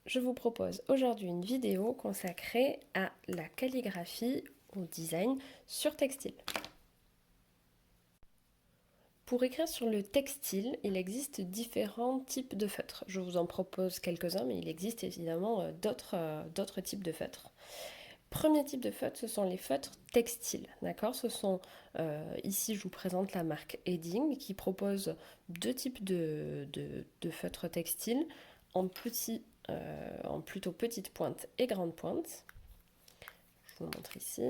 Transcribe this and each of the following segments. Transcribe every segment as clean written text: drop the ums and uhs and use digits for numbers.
je vous propose aujourd'hui une vidéo consacrée à la calligraphie, au design sur textile. Pour écrire sur le textile, il existe différents types de feutres. Je vous en propose quelques-uns, mais il existe évidemment d'autres types de feutres. Premier type de feutre, ce sont les feutres textiles. D'accord, ici, je vous présente la marque Edding qui propose deux types de feutres textiles en plutôt petite pointe et grande pointe. Je vous montre ici.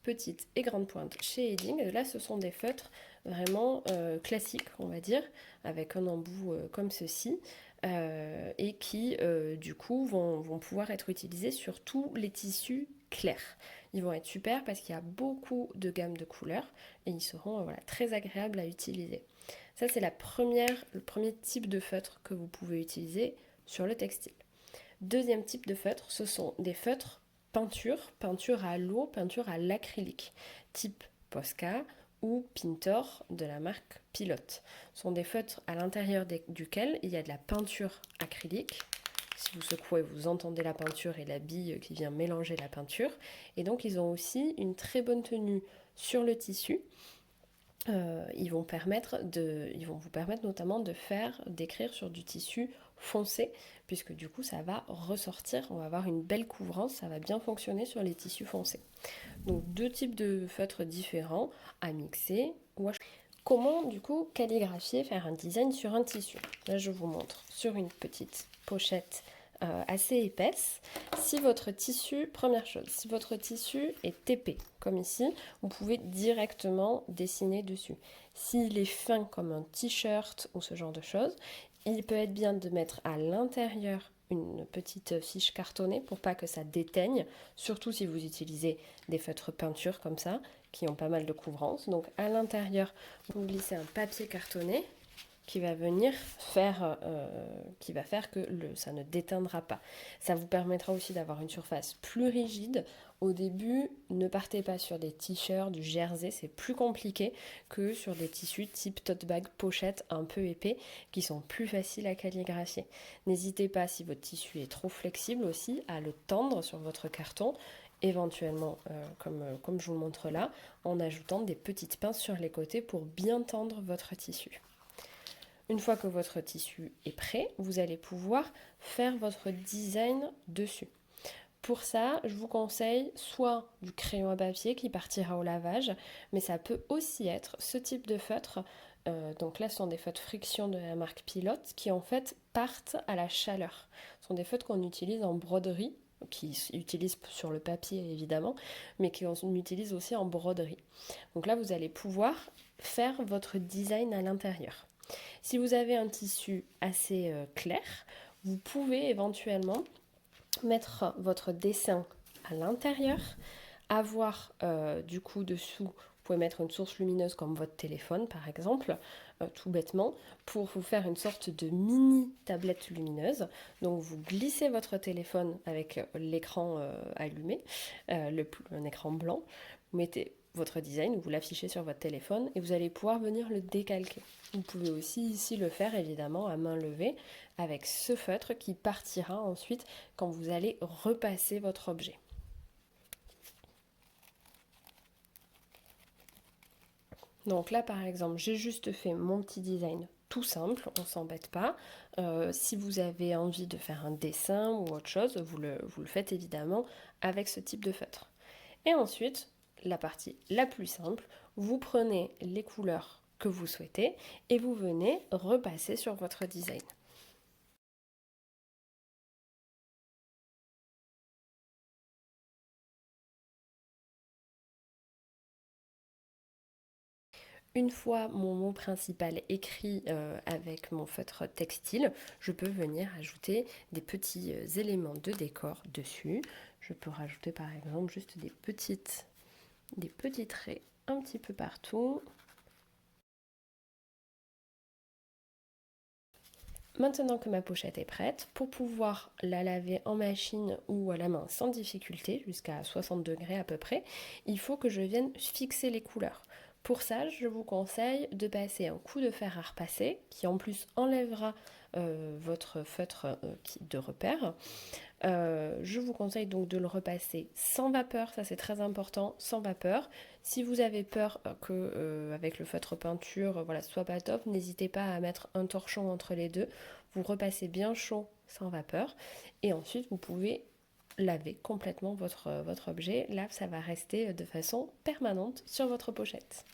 Petite et grande pointe chez Edding. Là, ce sont des feutres vraiment classiques, on va dire, avec un embout comme ceci, et qui, du coup, vont pouvoir être utilisés sur tous les tissus clairs. Ils vont être super parce qu'il y a beaucoup de gammes de couleurs et ils seront très agréables à utiliser. Ça, c'est le premier type de feutre que vous pouvez utiliser sur le textile. Deuxième type de feutre, ce sont des feutres peinture à l'eau, peinture à l'acrylique, type Posca ou Pintor de la marque Pilote. Ce sont des feutres à l'intérieur duquel il y a de la peinture acrylique. Si vous secouez, vous entendez la peinture et la bille qui vient mélanger la peinture. Et donc, ils ont aussi une très bonne tenue sur le tissu. Ils vont vous permettre notamment d'écrire sur du tissu foncé, puisque du coup ça va ressortir, on va avoir une belle couvrance, ça va bien fonctionner sur les tissus foncés. Donc deux types de feutres différents à mixer ou à... Comment du coup calligraphier, faire un design sur un tissu? Là je vous montre sur une petite pochette assez épaisse. Si votre tissu, première chose, si votre tissu est épais, comme ici, vous pouvez directement dessiner dessus. S'il est fin comme un t-shirt ou ce genre de choses, il peut être bien de mettre à l'intérieur une petite fiche cartonnée pour pas que ça déteigne, surtout si vous utilisez des feutres peinture comme ça, qui ont pas mal de couvrance. Donc à l'intérieur, vous glissez un papier cartonné qui va faire que ça ne déteindra pas. Ça vous permettra aussi d'avoir une surface plus rigide. Au début, ne partez pas sur des t-shirts, du jersey, c'est plus compliqué que sur des tissus type tote bag, pochette un peu épais, qui sont plus faciles à calligraphier. N'hésitez pas, si votre tissu est trop flexible aussi, à le tendre sur votre carton, éventuellement, comme je vous le montre là, en ajoutant des petites pinces sur les côtés pour bien tendre votre tissu. Une fois que votre tissu est prêt, vous allez pouvoir faire votre design dessus. Pour ça, je vous conseille soit du crayon à papier qui partira au lavage, mais ça peut aussi être ce type de feutre. Donc là, ce sont des feutres friction de la marque Pilote qui en fait partent à la chaleur. Ce sont des feutres qu'on utilise en broderie, qui utilisent sur le papier évidemment, mais qu'on utilise aussi en broderie. Donc là, vous allez pouvoir faire votre design à l'intérieur. Si vous avez un tissu assez clair, vous pouvez éventuellement mettre votre dessin à l'intérieur, avoir du coup dessous, vous pouvez mettre une source lumineuse comme votre téléphone par exemple, tout bêtement, pour vous faire une sorte de mini tablette lumineuse. Donc vous glissez votre téléphone avec l'écran allumé, un écran blanc, vous mettez votre design, vous l'affichez sur votre téléphone et vous allez pouvoir venir le décalquer. Vous pouvez aussi ici le faire évidemment à main levée avec ce feutre qui partira ensuite quand vous allez repasser votre objet. Donc là par exemple, j'ai juste fait mon petit design tout simple, on ne s'embête pas. Si vous avez envie de faire un dessin ou autre chose, vous le faites évidemment avec ce type de feutre. Et ensuite, la partie la plus simple, vous prenez les couleurs que vous souhaitez et vous venez repasser sur votre design. Une fois mon mot principal écrit avec mon feutre textile, je peux venir ajouter des petits éléments de décor dessus. Je peux rajouter par exemple juste des petits traits un petit peu partout. Maintenant que ma pochette est prête, pour pouvoir la laver en machine ou à la main sans difficulté, jusqu'à 60 degrés à peu près, il faut que je vienne fixer les couleurs. Pour ça, je vous conseille de passer un coup de fer à repasser, qui en plus enlèvera votre feutre de repère. Je vous conseille donc de le repasser sans vapeur, ça c'est très important, sans vapeur. Si vous avez peur que avec le feutre peinture, voilà, ce soit pas top, n'hésitez pas à mettre un torchon entre les deux. Vous repassez bien chaud sans vapeur et ensuite vous pouvez laver complètement votre objet. Là, ça va rester de façon permanente sur votre pochette.